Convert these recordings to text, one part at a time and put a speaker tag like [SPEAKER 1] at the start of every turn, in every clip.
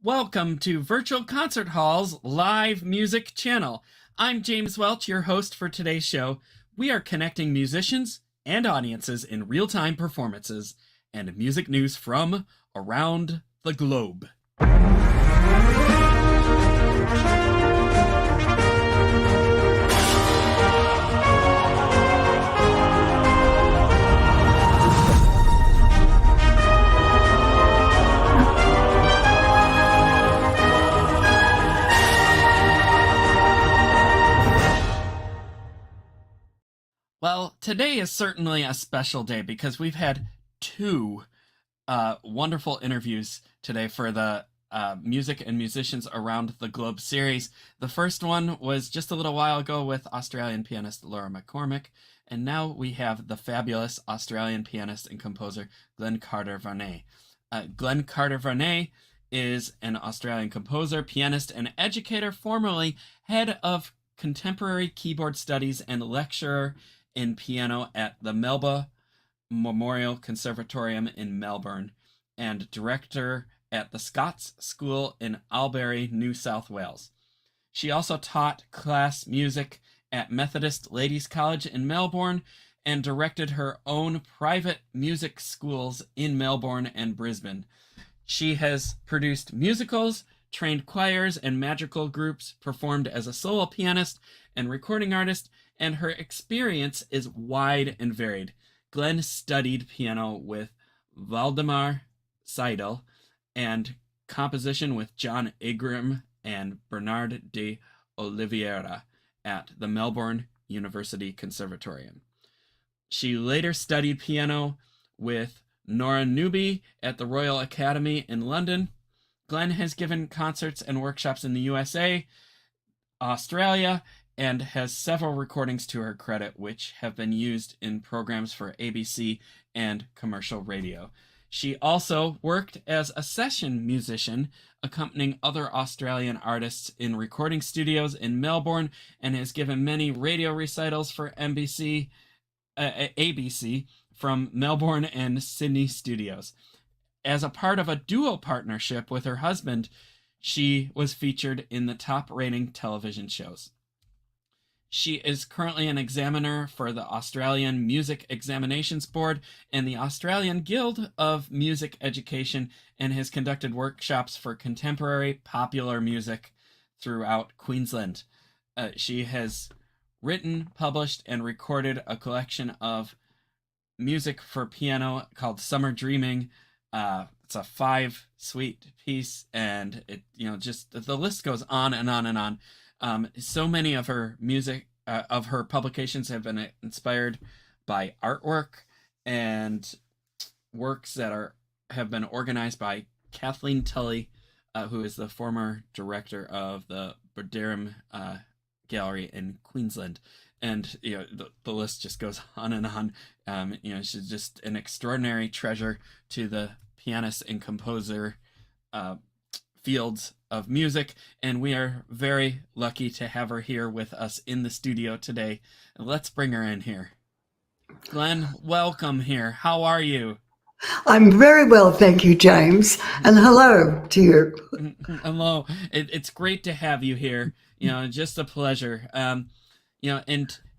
[SPEAKER 1] Welcome to Virtual Concert Hall's live music channel. I'm James Welch, your host for today's show. We are connecting musicians and audiences in real-time performances and music news from around the globe. Well, today is certainly a special day because we've had two wonderful interviews today for the Music and Musicians Around the Globe series. The first one was just a little while ago with Australian pianist Laura McCormick, and now we have the fabulous Australian pianist and composer Glen Carter Varney. Glen Carter Varney is an Australian composer, pianist, and educator, formerly head of contemporary keyboard studies and lecturer in piano at the Melba Memorial Conservatorium in Melbourne, and director at the Scots School in Albury, New South Wales. She also taught class music at Methodist Ladies College in Melbourne and directed her own private music schools in Melbourne and Brisbane. She has produced musicals, trained choirs and madrigal groups, performed as a solo pianist and recording artist, and her experience is wide and varied. Glen studied piano with Waldemar Seidel and composition with John Ingram and Bernard de Oliviera at the Melbourne University Conservatorium. She later studied piano with Norah Newby at the Royal Academy in London. Glen has given concerts and workshops in the USA, Australia, and has several recordings to her credit, which have been used in programs for ABC and commercial radio. She also worked as a session musician, accompanying other Australian artists in recording studios in Melbourne, and has given many radio recitals for ABC from Melbourne and Sydney studios. As a part of a duo partnership with her husband, she was featured in the top-rating television shows. She is currently an examiner for the Australian Music Examinations Board and the Australian Guild of Music Education, and has conducted workshops for contemporary popular music throughout Queensland. She has written, published, and recorded a collection of music for piano called Summer Dreaming. It's a 5-suite piece, and it, just the list goes on and on and on. So many of her music, of her publications have been inspired by artwork and works that have been organized by Kathleen Tulley, who is the former director of the Buderim Gallery in Queensland. And, the list just goes on and on. She's just an extraordinary treasure to the pianist and composer fields of music, and we are very lucky to have her here with us in the studio today. Let's bring her in here. Glen, welcome here. How are you?
[SPEAKER 2] I'm very well, thank you, James, and hello to you.
[SPEAKER 1] Hello. It's great to have you here. Just a pleasure. And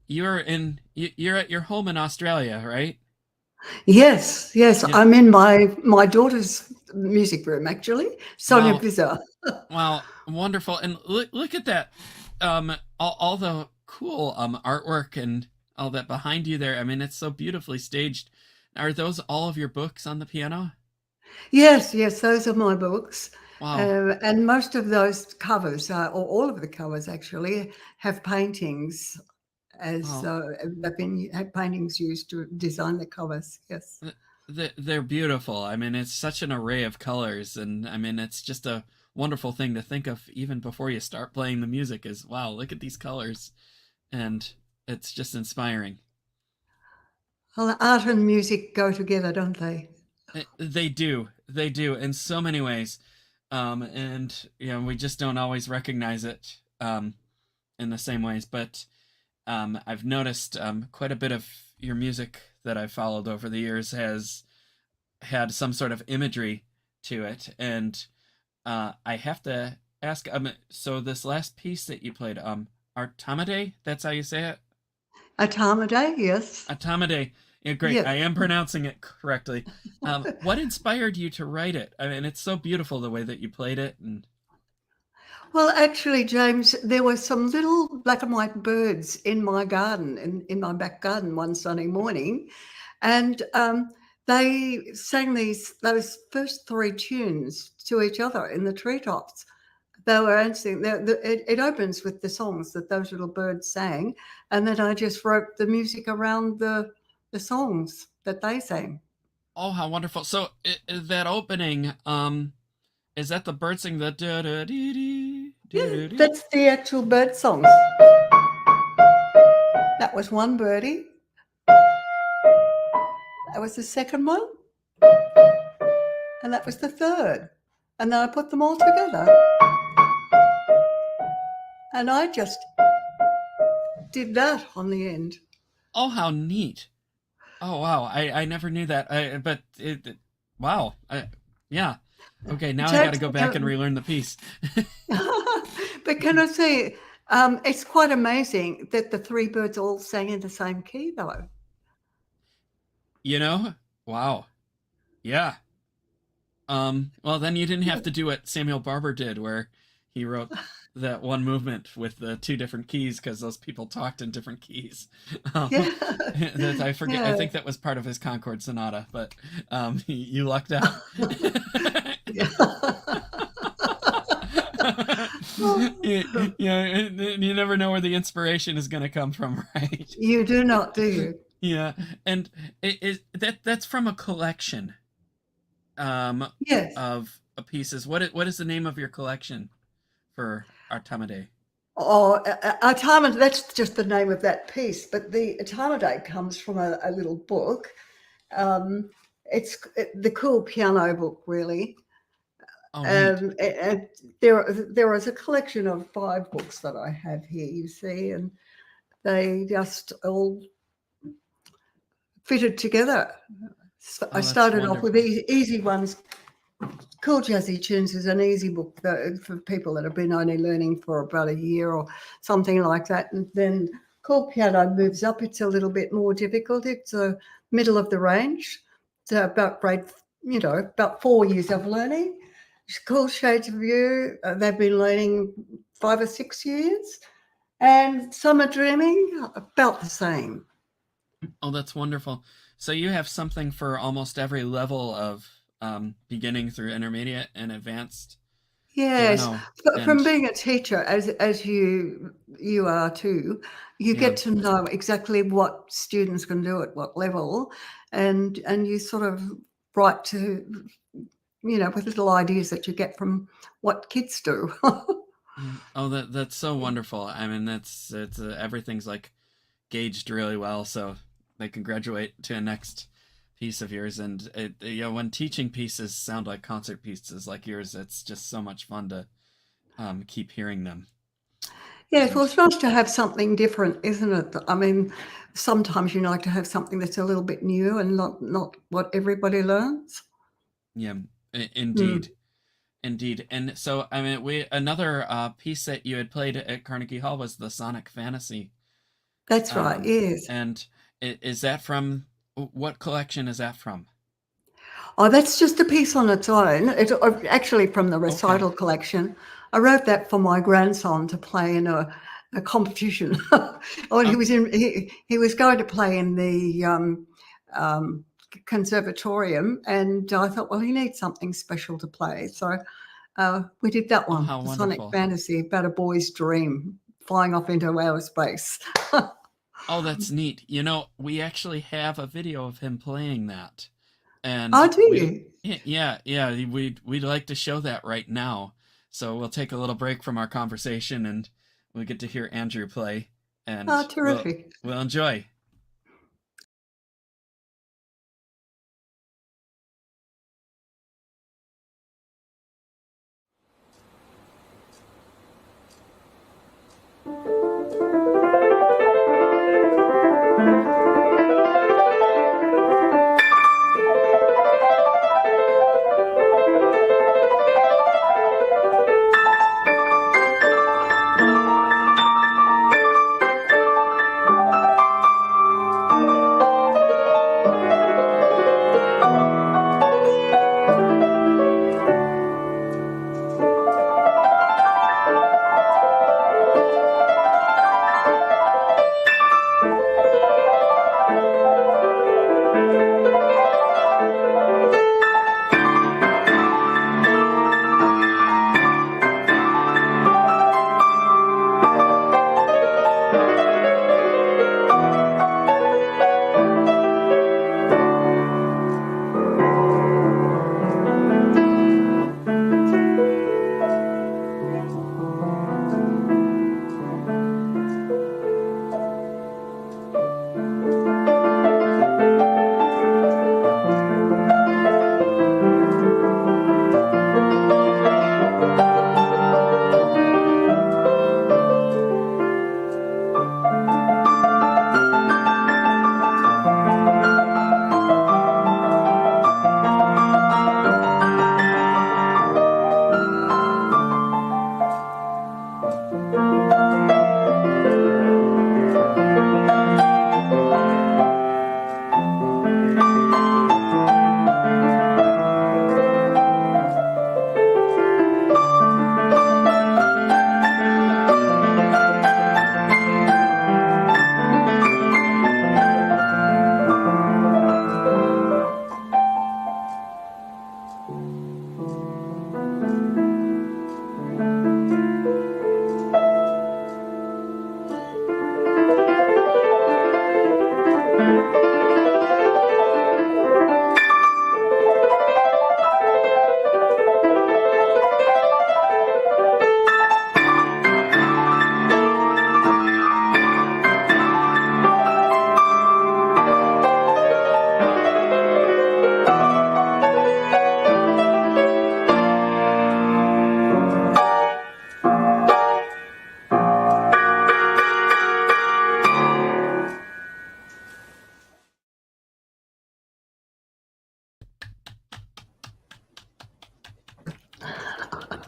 [SPEAKER 1] you're at your home in Australia, right?
[SPEAKER 2] Yes,
[SPEAKER 1] Yeah.
[SPEAKER 2] I'm in my daughter's music room, actually, Sonia
[SPEAKER 1] Wow.
[SPEAKER 2] Visser.
[SPEAKER 1] Wow, wonderful. And look at that. All the cool artwork and all that behind you there. I mean, it's so beautifully staged. Are those all of your books on the piano?
[SPEAKER 2] Yes, those are my books.
[SPEAKER 1] Wow.
[SPEAKER 2] And most of those covers, or all of the covers actually, have paintings as
[SPEAKER 1] Wow.
[SPEAKER 2] had paintings used to design the covers. Yes.
[SPEAKER 1] They're beautiful. I mean, it's such an array of colors, and I mean, it's just a wonderful thing to think of even before you start playing the music is, wow, look at these colors. And it's just inspiring.
[SPEAKER 2] Well, art and music go together, don't they?
[SPEAKER 1] They do. They do in so many ways. And we just don't always recognize it in the same ways. But I've noticed quite a bit of your music that I've followed over the years has had some sort of imagery to it. And I have to ask, so this last piece that you played, Artamide, that's how you say it?
[SPEAKER 2] Artamide, yes.
[SPEAKER 1] Artamide. Yeah, great.
[SPEAKER 2] Yes.
[SPEAKER 1] I am pronouncing it correctly. What inspired you to write it? I mean, it's so beautiful the way that you played it. And
[SPEAKER 2] Well, actually, James, there were some little black and white birds in my garden, in my back garden one sunny morning, and they sang those first three tunes to each other in the treetops. They were answering. It opens with the songs that those little birds sang, and then I just wrote the music around the songs that they sang.
[SPEAKER 1] oh, how wonderful! So that opening, is that the bird sing the da da dee dee?
[SPEAKER 2] Yeah, that's the actual bird songs. That was one birdie. That was the second one. And that was the third. And then I put them all together. And I just did that on the end.
[SPEAKER 1] Oh, how neat! Oh, wow! I never knew that. Wow! Yeah. Okay, now I got to go back and relearn the piece.
[SPEAKER 2] But can I say, it's quite amazing that the three birds all sang in the same key, though.
[SPEAKER 1] Wow. Yeah. Well, then you didn't have to do what Samuel Barber did, where he wrote that one movement with the two different keys because those people talked in different keys. I forget.
[SPEAKER 2] Yeah.
[SPEAKER 1] I think that was part of his Concord Sonata, but you lucked out. You never know where the inspiration is going to come from, right?
[SPEAKER 2] You do not, do you?
[SPEAKER 1] Yeah, and that's from a collection
[SPEAKER 2] Yes.
[SPEAKER 1] of pieces. What is the name of your collection for Artamide?
[SPEAKER 2] Oh, Artamide, that's just the name of that piece, but the Artamide comes from a little book. It's the Kool Piano book, really.
[SPEAKER 1] Oh,
[SPEAKER 2] And there is a collection of 5 books that I have here, you see, and they just all fitted together. So I started off with easy ones. Cool Jazzy Tunes is an easy book for people that have been only learning for about a year or something like that. And then Kool Piano moves up. It's a little bit more difficult. It's a middle of the range. It's about about 4 years of learning. Cool Shades of You, they've been learning 5 or 6 years. And Summer Dreaming, about the same.
[SPEAKER 1] Oh, that's wonderful. So you have something for almost every level of beginning through intermediate and advanced.
[SPEAKER 2] Yes, from being a teacher, as you are too, you get to know exactly what students can do at what level, and you sort of write to, with little ideas that you get from what kids do.
[SPEAKER 1] Oh, that's so wonderful. I mean, it's everything's like gauged really well, so they can graduate to a next piece of yours, and when teaching pieces sound like concert pieces like yours, it's just so much fun to keep hearing them.
[SPEAKER 2] Yes, well, it's nice to have something different, isn't it? I mean, sometimes you like to have something that's a little bit new and not what everybody learns.
[SPEAKER 1] Yeah, indeed. Indeed. And so, I mean, another piece that you had played at Carnegie Hall was the Sonic Fantasy.
[SPEAKER 2] That's right, yes.
[SPEAKER 1] And is that from, what collection is that from?
[SPEAKER 2] Oh, that's just a piece on its own. It's actually from the Recital Collection. I wrote that for my grandson to play in a competition. He was going to play in the conservatorium, and I thought, well, he needs something special to play. So we did that one,
[SPEAKER 1] the
[SPEAKER 2] Sonic Fantasy, about a boy's dream flying off into outer space.
[SPEAKER 1] Oh, that's neat. You know, we actually have a video of him playing that. And
[SPEAKER 2] do you?
[SPEAKER 1] Yeah, we'd like to show that right now. So we'll take a little break from our conversation and we'll get to hear Andrew play. And
[SPEAKER 2] terrific.
[SPEAKER 1] We'll enjoy.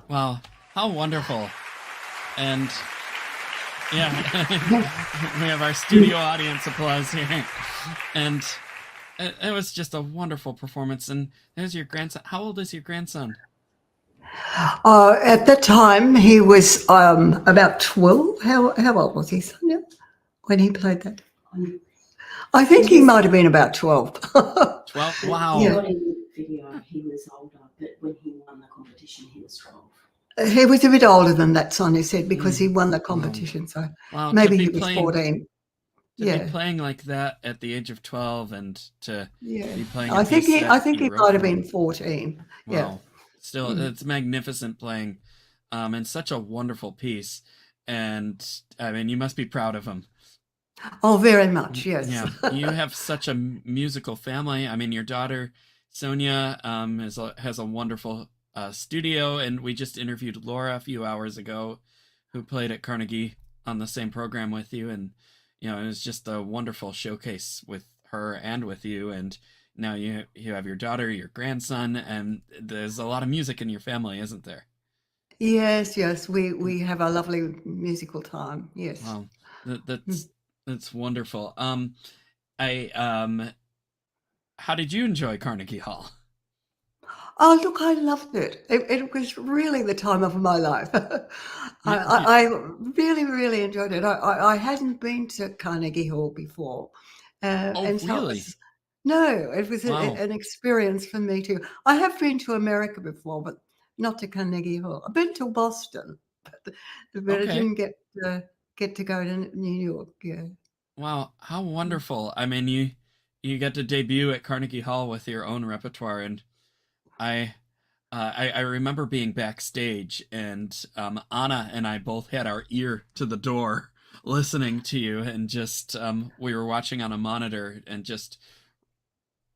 [SPEAKER 1] Wow, how wonderful. And yeah, we have our studio audience applause here. And it was just a wonderful performance. And there's your grandson. How old is your grandson?
[SPEAKER 2] At the time, he was about 12. How old was he, Sonia, when he played that? I think he might have been about 12.
[SPEAKER 1] 12? Wow.
[SPEAKER 3] Yeah. In the video, he was older, but when he won the competition, he was 12.
[SPEAKER 2] He was a bit older than that, Sonia said, because he won the competition. So maybe he was 14.
[SPEAKER 1] To be playing like that at the age of 12 and to be playing.
[SPEAKER 2] I think he might have been 14.
[SPEAKER 1] Wow.
[SPEAKER 2] Yeah.
[SPEAKER 1] Still, it's magnificent playing, and such a wonderful piece. And I mean, you must be proud of him.
[SPEAKER 2] Oh, very much, yes.
[SPEAKER 1] Yeah, you have such a musical family. I mean, your daughter Sonia has a wonderful studio, and we just interviewed Laura a few hours ago, who played at Carnegie on the same program with you, and it was just a wonderful showcase with her and with you. And now you have your daughter, your grandson, and there's a lot of music in your family, isn't there?
[SPEAKER 2] Yes, we have a lovely musical time. Yes.
[SPEAKER 1] Wow, that's wonderful. I How did you enjoy Carnegie Hall?
[SPEAKER 2] Oh, look, I loved it. It was really the time of my life. I really, really enjoyed it. I hadn't been to Carnegie Hall before.
[SPEAKER 1] Oh,
[SPEAKER 2] And so
[SPEAKER 1] really?
[SPEAKER 2] it was
[SPEAKER 1] Wow.
[SPEAKER 2] an experience for me too. I have been to America before, but not to Carnegie Hall. I've been to Boston, but I
[SPEAKER 1] Okay.
[SPEAKER 2] didn't get to go to New York. Yeah.
[SPEAKER 1] Wow, how wonderful. I mean, you get to debut at Carnegie Hall with your own repertoire, and I I remember being backstage, and Anna and I both had our ear to the door listening to you, and just we were watching on a monitor and just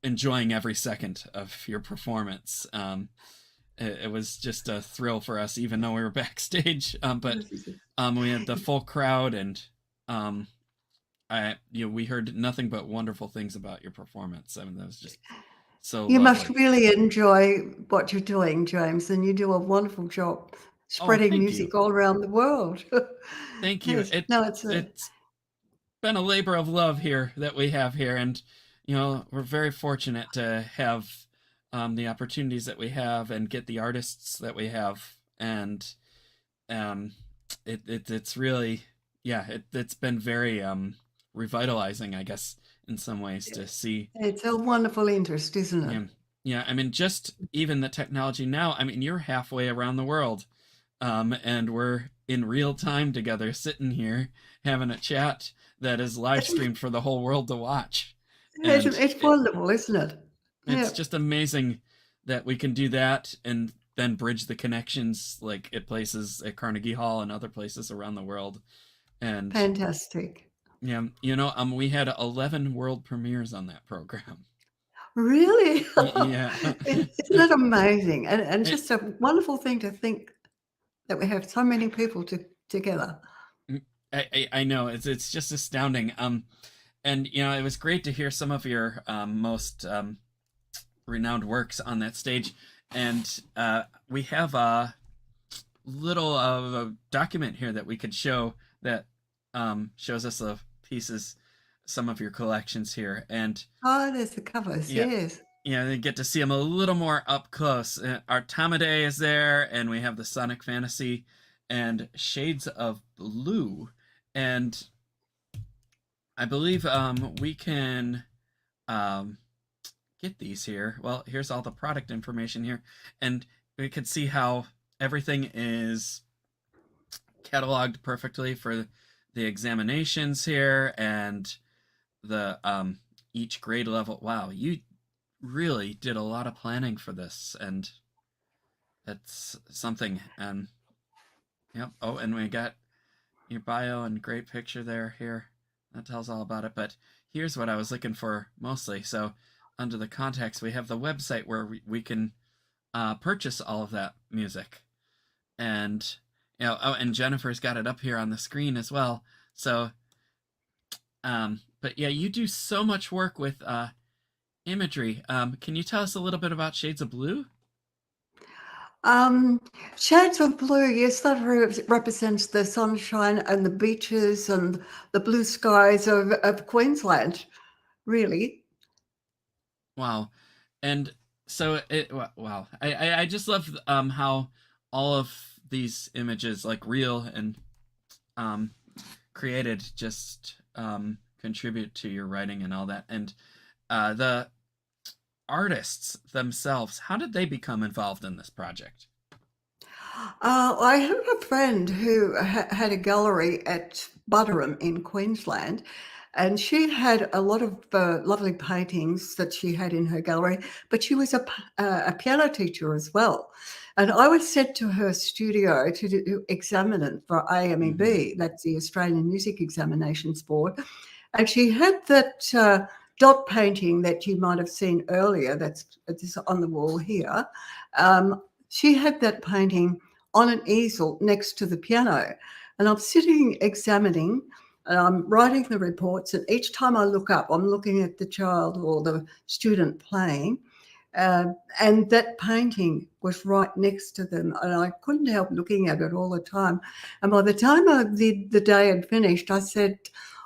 [SPEAKER 1] enjoying every second of your performance. It was just a thrill for us, even though we were backstage. But we had the full crowd, and we heard nothing but wonderful things about your performance. I mean, that was just so
[SPEAKER 2] You must
[SPEAKER 1] lovely.
[SPEAKER 2] really enjoy what you're doing, James, and you do a wonderful job
[SPEAKER 1] Oh,
[SPEAKER 2] spreading
[SPEAKER 1] thank you.
[SPEAKER 2] music all around the world.
[SPEAKER 1] Thank you.
[SPEAKER 2] Yes. No, it's a
[SPEAKER 1] It's been a labor of love here that we have here, and we're very fortunate to have the opportunities that we have and get the artists that we have, and um, it's really, yeah, it's been very revitalizing, I guess, in some ways, to see.
[SPEAKER 2] it's a wonderful interest, isn't it?
[SPEAKER 1] Yeah, yeah. I mean, just even the technology now. I mean, you're halfway around the world, and we're in real time together, sitting here having a chat that is live
[SPEAKER 2] It's
[SPEAKER 1] streamed for the whole world to watch,
[SPEAKER 2] it's
[SPEAKER 1] and
[SPEAKER 2] it's wonderful, isn't it?
[SPEAKER 1] it's
[SPEAKER 2] Yeah,
[SPEAKER 1] just amazing that we can do that and then bridge the connections, like at places at Carnegie Hall and other places around the world. And
[SPEAKER 2] fantastic.
[SPEAKER 1] yeah, we had 11 world premieres on that program.
[SPEAKER 2] Really?
[SPEAKER 1] Yeah.
[SPEAKER 2] Isn't that amazing? And
[SPEAKER 1] It,
[SPEAKER 2] just a wonderful thing to think that we have so many people together.
[SPEAKER 1] I know it's just astounding. And it was great to hear some of your most renowned works on that stage, and we have a little of a document here that we could show that shows us the pieces, some of your collections here, and
[SPEAKER 2] Oh, there's the covers.
[SPEAKER 1] yeah,
[SPEAKER 2] Yes.
[SPEAKER 1] they get to see them a little more up close. Artamide is there, and we have the Sonic Fantasy and Shades of Blue, and I believe we can get these here. Well, here's all the product information here, and we could see how everything is cataloged perfectly for the examinations here, and the each grade level. Wow, you really did a lot of planning for this, and that's something. And yep. Oh, and we got your bio and great picture there here. That tells all about it. But here's what I was looking for mostly. So under the contacts, we have the website where we can purchase all of that music. And oh, and Jennifer's got it up here on the screen as well. So but yeah, you do so much work with imagery. Can you tell us a little bit about Shades of Blue?
[SPEAKER 2] Shades of blue, yes, that represents the sunshine and the beaches and the blue skies of Queensland, really.
[SPEAKER 1] Wow. And so wow. I just love how all of these images, like real and um created, just contribute to your writing and all that. And the artists themselves, how did they become involved in this project?
[SPEAKER 2] I have a friend who had a gallery at Buderim in Queensland, and she had a lot of lovely paintings that she had in her gallery, but she was a piano teacher as well. And I was sent to her studio to examine it for AMEB, that's the Australian Music Examinations Board. And she had that dot painting that you might have seen earlier, that's on the wall here. She had that painting on an easel next to the piano. And I'm sitting examining, and I'm writing the reports, and each time I look up, I'm looking at the child or the student playing. And that painting was right next to them, and I couldn't help looking at it all the time. And by the time the day had finished, I said,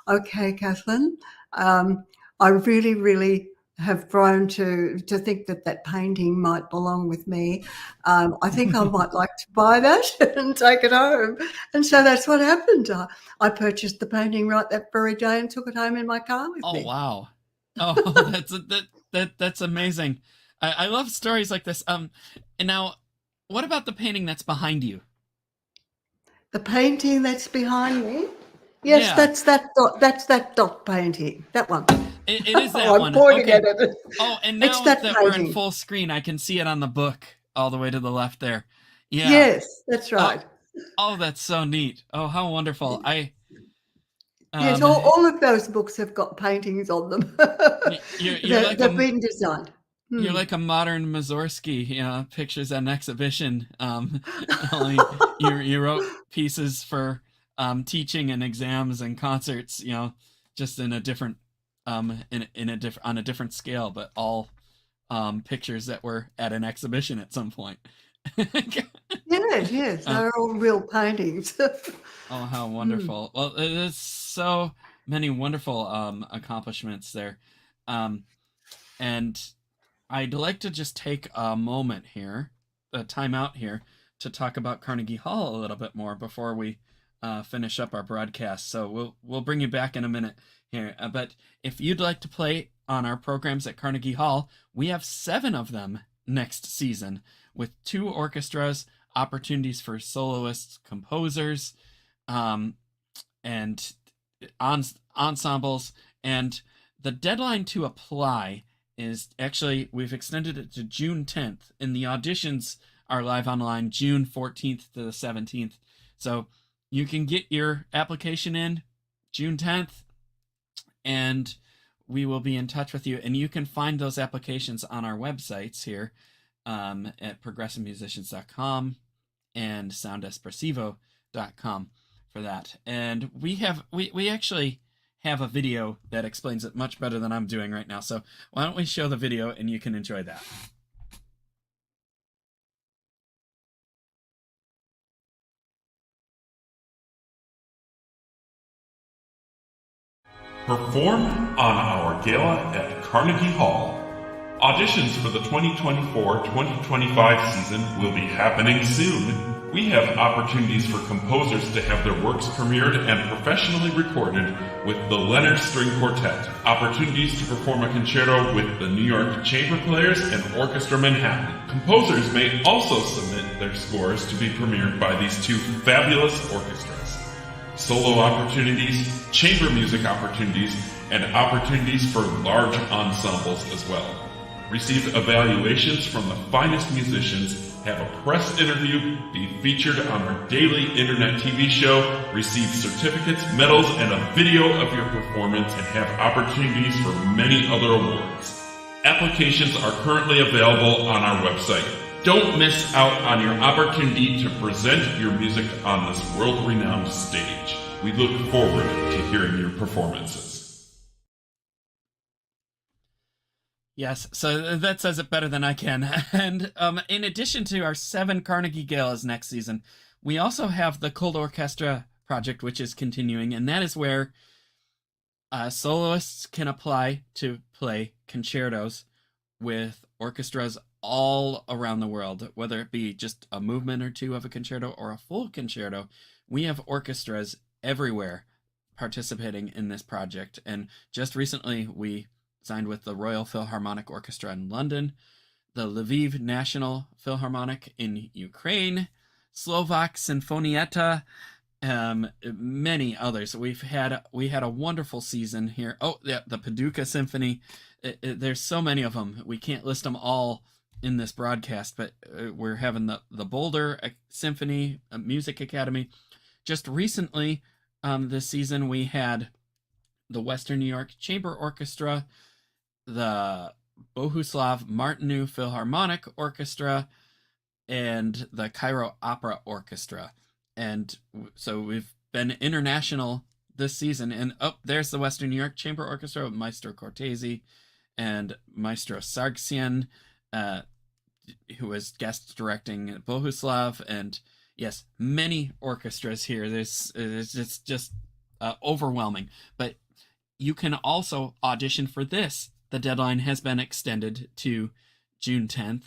[SPEAKER 2] "Okay, Kathleen, I really, really have grown to think that painting might belong with me. I think I might like to buy that and take it home." And so that's what happened. I purchased the painting right that very day and took it home in my car with me.
[SPEAKER 1] Oh, wow. Oh, that's amazing. I love stories like this. And now, what about the painting that's behind you?
[SPEAKER 2] The painting that's behind me? Yes,
[SPEAKER 1] Yeah.
[SPEAKER 2] that's that dot painting. That one.
[SPEAKER 1] It is that
[SPEAKER 2] I'm
[SPEAKER 1] one.
[SPEAKER 2] pointing
[SPEAKER 1] Okay.
[SPEAKER 2] at it.
[SPEAKER 1] Oh, and
[SPEAKER 2] It's
[SPEAKER 1] now
[SPEAKER 2] that
[SPEAKER 1] that we're in
[SPEAKER 2] painting.
[SPEAKER 1] full screen, I can see it on the book all the way to the left there. Yeah.
[SPEAKER 2] Yes, that's right.
[SPEAKER 1] Oh, that's so neat. Oh, how wonderful.
[SPEAKER 2] Yes, all of those books have got paintings on them.
[SPEAKER 1] You're like
[SPEAKER 2] They've been designed.
[SPEAKER 1] You're like a modern Mussorgsky, pictures at an exhibition. Only you wrote pieces for teaching and exams and concerts, just in a different on a different scale, but all pictures that were at an exhibition at some point.
[SPEAKER 2] Yes, they're all real paintings.
[SPEAKER 1] Oh, how wonderful. Well, there's so many wonderful accomplishments there. And I'd like to just take a moment here, a time out here, to talk about Carnegie Hall a little bit more before we finish up our broadcast. So we'll bring you back in a minute here. But if you'd like to play on our programs at Carnegie Hall, we have 7 of them next season, with 2 orchestras, opportunities for soloists, composers, and ensembles. And the deadline to apply is actually, we've extended it to June 10th, and the auditions are live online June 14th to the 17th. So you can get your application in June 10th, and we will be in touch with you. And you can find those applications on our websites here at progressivemusicians.com and soundespressivo.com for that. And we actually have a video that explains it much better than I'm doing right now. So why don't we show the video and you can enjoy that.
[SPEAKER 4] Perform on our gala at Carnegie Hall. Auditions for the 2024-2025 season will be happening soon. We have opportunities for composers to have their works premiered and professionally recorded with the Leonard String Quartet, opportunities to perform a concerto with the New York Chamber Players and Orchestra Manhattan. Composers may also submit their scores to be premiered by these 2 fabulous orchestras. Solo opportunities, chamber music opportunities, and opportunities for large ensembles as well. Receive evaluations from the finest musicians, have a press interview, be featured on our daily internet TV show, receive certificates, medals, and a video of your performance, and have opportunities for many other awards. Applications are currently available on our website. Don't miss out on your opportunity to present your music on this world-renowned stage. We look forward to hearing your performances.
[SPEAKER 1] Yes, so that says it better than I can. And in addition to our 7 Carnegie Galas next season, we also have the Cold Orchestra project, which is continuing, and that is where soloists can apply to play concertos with orchestras all around the world, whether it be just a movement or 2 of a concerto or a full concerto. We have orchestras everywhere participating in this project, and just recently we signed with the Royal Philharmonic Orchestra in London, the Lviv National Philharmonic in Ukraine, Slovak Sinfonietta, many others. We had a wonderful season here. Oh, yeah, the Paducah Symphony. There's so many of them. We can't list them all in this broadcast, but we're having the Boulder Symphony Music Academy. Just recently, this season, we had the Western New York Chamber Orchestra, the Bohuslav Martinu Philharmonic Orchestra, and the Cairo Opera Orchestra. And so we've been international this season. And there's the Western New York Chamber Orchestra with Maestro Cortese and Maestro Sargsyan, who was guest directing Bohuslav. And yes, many orchestras here. It's just overwhelming. But you can also audition for this. The deadline has been extended to June 10th,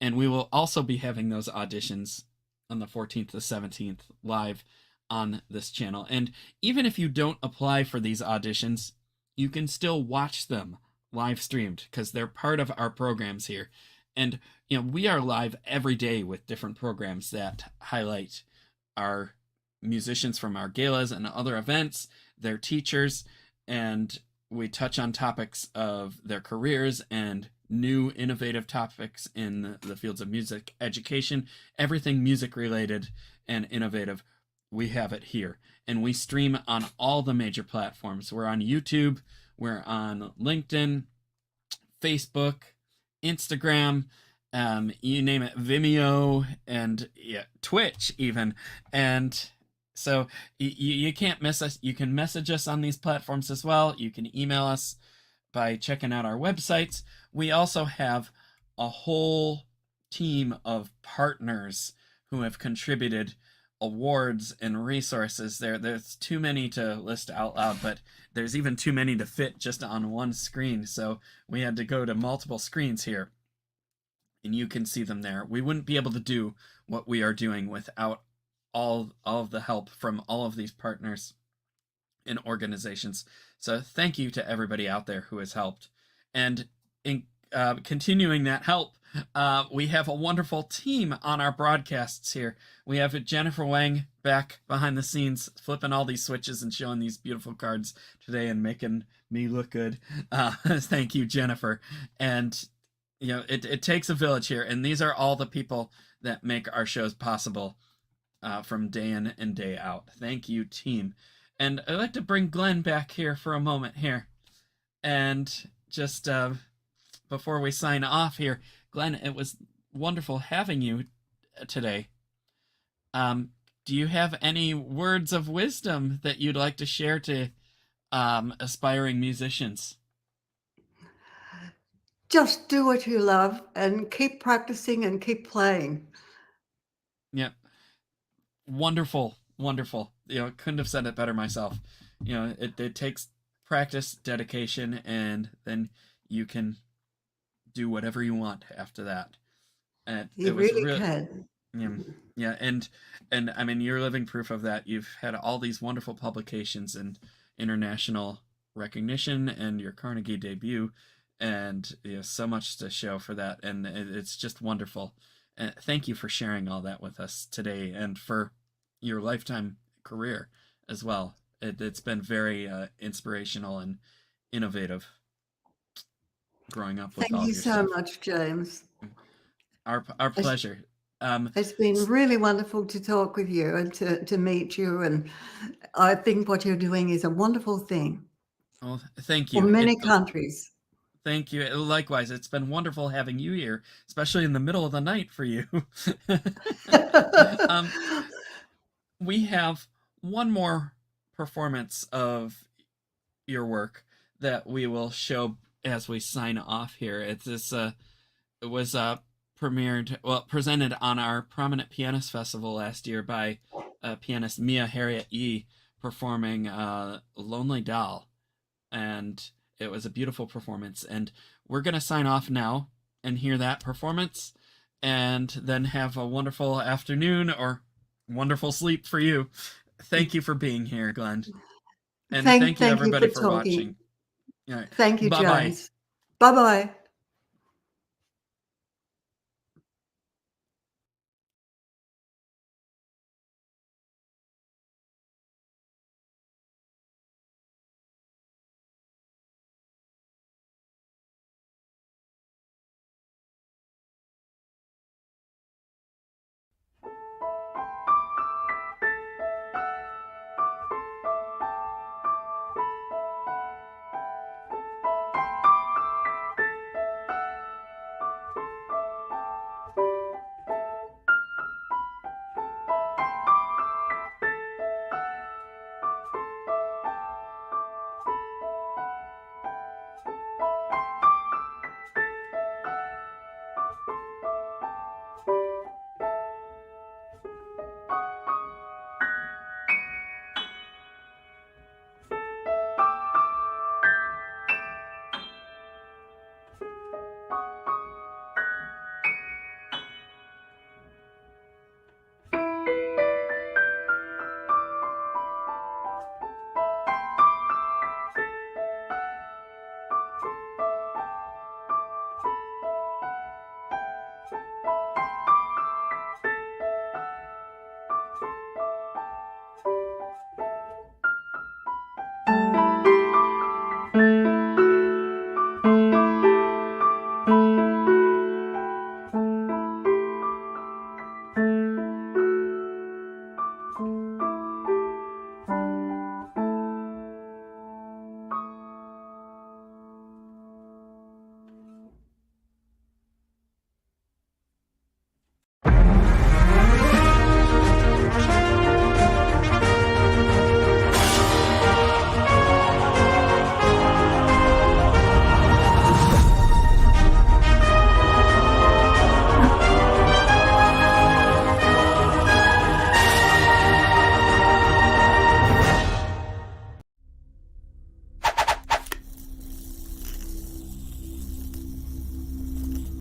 [SPEAKER 1] and we will also be having those auditions on the 14th to 17th live on this channel. And even if you don't apply for these auditions, you can still watch them live streamed because they're part of our programs here. And we are live every day with different programs that highlight our musicians from our galas and other events, their teachers, and we touch on topics of their careers and new innovative topics in the fields of music education. Everything music related and innovative, we have it here. And we stream on all the major platforms. We're on YouTube, we're on LinkedIn, Facebook, Instagram, you name it, Vimeo, and Twitch even. And so you can't miss us. You can message us on these platforms as well. You can email us by checking out our websites. We also have a whole team of partners who have contributed awards and resources. There's too many to list out loud, but there's even too many to fit just on one screen. So we had to go to multiple screens here, and you can see them there. We wouldn't be able to do what we are doing without all of the help from all of these partners and organizations. So thank you to everybody out there who has helped. And in continuing that help, we have a wonderful team on our broadcasts here. We have Jennifer Wang back behind the scenes, flipping all these switches and showing these beautiful cards today and making me look good. Thank you, Jennifer. And it takes a village here, and these are all the people that make our shows possible from day in and day out. Thank you, team. And I'd like to bring Glenn back here for a moment here. And just before we sign off here, Glenn, it was wonderful having you today. Do you have any words of wisdom that you'd like to share to aspiring musicians?
[SPEAKER 2] Just do what you love and keep practicing and keep playing.
[SPEAKER 1] Yeah. Wonderful. Couldn't have said it better myself. It takes practice, dedication, and then you can do whatever you want after that. And
[SPEAKER 2] You really can.
[SPEAKER 1] Yeah, and I mean, you're living proof of that. You've had all these wonderful publications and international recognition, and your Carnegie debut, and so much to show for that, and it's just wonderful. And thank you for sharing all that with us today, and for your lifetime career as well. It's been very inspirational and innovative growing up with all
[SPEAKER 2] Thank
[SPEAKER 1] of
[SPEAKER 2] you
[SPEAKER 1] your
[SPEAKER 2] so
[SPEAKER 1] stuff.
[SPEAKER 2] much, James.
[SPEAKER 1] Our pleasure.
[SPEAKER 2] It's been really wonderful to talk with you and to meet you, and I think what you're doing is a wonderful thing.
[SPEAKER 1] Well, thank you.
[SPEAKER 2] For many countries.
[SPEAKER 1] Thank you. Likewise, it's been wonderful having you here, especially in the middle of the night for you. We have one more performance of your work that we will show as we sign off here. It was presented on our Prominent Pianist Festival last year by pianist Mia Harriet Yee performing Lonely Doll, and it was a beautiful performance. And we're going to sign off now and hear that performance, and then have a wonderful afternoon or wonderful sleep for you. Thank you for being here, Glenn. And thank you everybody for watching. All right.
[SPEAKER 2] Thank you,
[SPEAKER 1] Bye-bye.
[SPEAKER 2] James. Bye-bye. you.